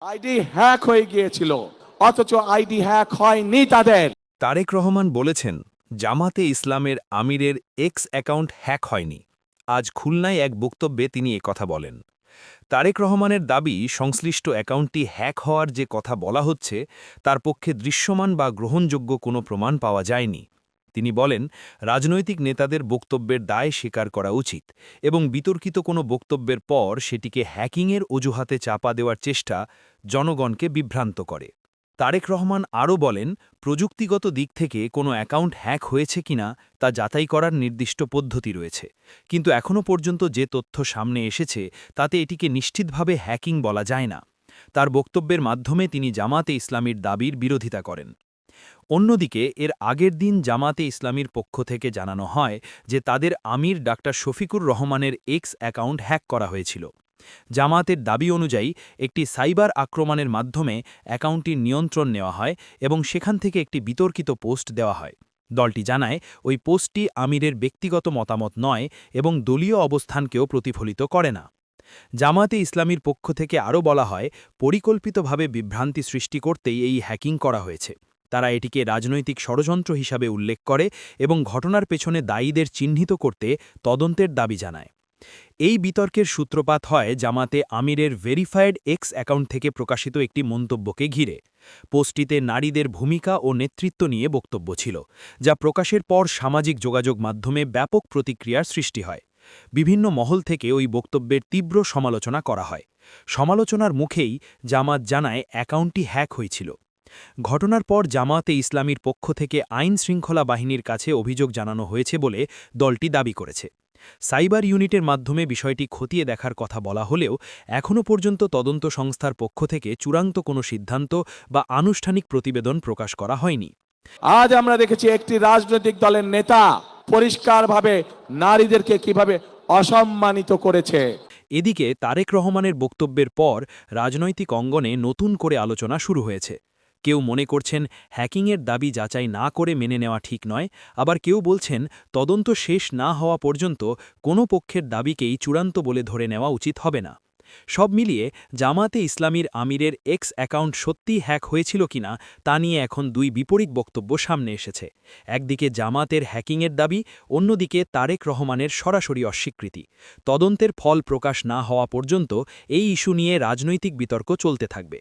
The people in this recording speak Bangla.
আইডি হ্যাক হয়ে গিয়েছিল, অথচ আইডি হ্যাক হয়নি তাদের। তারেক রহমান বলেছেন, জামাতে ইসলামের আমিরের এক্স অ্যাকাউন্ট হ্যাক হয়নি। আজ খুলনায় এক বক্তব্যে তিনি কথা বলেন। তারেক রহমানের দাবি, সংশ্লিষ্ট অ্যাকাউন্টটি হ্যাক হওয়ার যে কথা বলা হচ্ছে তার পক্ষে দৃশ্যমান বা গ্রহণযোগ্য কোনো প্রমাণ পাওয়া যায়নি। তিনি বলেন, রাজনৈতিক নেতাদের বক্তব্যের দায় স্বীকার করা উচিত এবং বিতর্কিত কোনো বক্তব্যের পর সেটিকে হ্যাকিংয়ের অজুহাতে চাপা দেওয়ার চেষ্টা জনগণকে বিভ্রান্ত করে। তারেক রহমান আরও বলেন, প্রযুক্তিগত দিক থেকে কোনো অ্যাকাউন্ট হ্যাক হয়েছে কিনা তা যাচাই করার নির্দিষ্ট পদ্ধতি রয়েছে, কিন্তু এখনও পর্যন্ত যে তথ্য সামনে এসেছে তাতে এটিকে নিশ্চিতভাবে হ্যাকিং বলা যায় না। তার বক্তব্যের মাধ্যমে তিনি জামাতে ইসলামীর দাবির বিরোধিতা করেন। অন্যদিকে এর আগের দিন জামাতে ইসলামীর পক্ষ থেকে জানানো হয় যে তাদের আমির ডাক্তার শফিকুর রহমানের এক্স অ্যাকাউন্ট হ্যাক করা হয়েছিল। জামাতের দাবি অনুযায়ী একটি সাইবার আক্রমণের মাধ্যমে অ্যাকাউন্টটির নিয়ন্ত্রণ নেওয়া হয় এবং সেখান থেকে একটি বিতর্কিত পোস্ট দেওয়া হয়। দলটি জানায়, ওই পোস্টটি আমিরের ব্যক্তিগত মতামত নয় এবং দলীয় অবস্থানকেও প্রতিফলিত করে না। জামাতে ইসলামীর পক্ষ থেকে আরও বলা হয়, পরিকল্পিতভাবে বিভ্রান্তি সৃষ্টি করতেই এই হ্যাকিং করা হয়েছে। তারা এটিকে রাজনৈতিক ষড়যন্ত্র হিসাবে উল্লেখ করে এবং ঘটনার পেছনে দায়ীদের চিহ্নিত করতে তদন্তের দাবি জানায়। এই বিতর্কের সূত্রপাত হয় জামাতে আমিরের ভেরিফায়েড এক্স অ্যাকাউন্ট থেকে প্রকাশিত একটি মন্তব্যকে ঘিরে। পোস্টটিতে নারীদের ভূমিকা ও নেতৃত্ব নিয়ে বক্তব্য ছিল, যা প্রকাশের পর সামাজিক যোগাযোগ মাধ্যমে ব্যাপক প্রতিক্রিয়ার সৃষ্টি হয়। বিভিন্ন মহল থেকে ওই বক্তব্যের তীব্র সমালোচনা করা হয়। সমালোচনার মুখেই জামাত জানায় অ্যাকাউন্টটি হ্যাক হয়েছিল। ঘটনার পর জামাতে ইসলামীর পক্ষ থেকে আইন শৃঙ্খলা বাহিনীর কাছে অভিযোগ জানানো হয়েছে বলে দলটি দাবি করেছে। সাইবার ইউনিটের মাধ্যমে বিষয়টি খতিয়ে দেখার কথা বলা হলেও এখনও পর্যন্ত তদন্ত সংস্থার পক্ষ থেকে চূড়ান্ত কোনো সিদ্ধান্ত বা আনুষ্ঠানিক প্রতিবেদন প্রকাশ করা হয়নি। আজ আমরা দেখেছি একটি রাজনৈতিক দলের নেতা পরিষ্কারভাবে নারীদেরকে কিভাবে অসম্মানিত করেছে। এদিকে তারেক রহমানের বক্তব্যের পর রাজনৈতিক অঙ্গনে নতুন করে আলোচনা শুরু হয়েছে। কেউ মনে করছেন হ্যাকিংয়ের দাবি যাচাই না করে মেনে নেওয়া ঠিক নয়, আবার কেউ বলছেন তদন্ত শেষ না হওয়া পর্যন্ত কোনো পক্ষের দাবিকেই চূড়ান্ত বলে ধরে নেওয়া উচিত হবে না। সব মিলিয়ে জামাতে ইসলামীর আমিরের এক্স অ্যাকাউন্ট সত্যিই হ্যাক হয়েছিল কিনা তা নিয়ে এখন দুই বিপরীত বক্তব্য সামনে এসেছে। একদিকে জামাতের হ্যাকিংয়ের দাবি, অন্যদিকে তারেক রহমানের সরাসরি অস্বীকৃতি। তদন্তের ফল প্রকাশ না হওয়া পর্যন্ত এই ইস্যু নিয়ে রাজনৈতিক বিতর্ক চলতে থাকবে।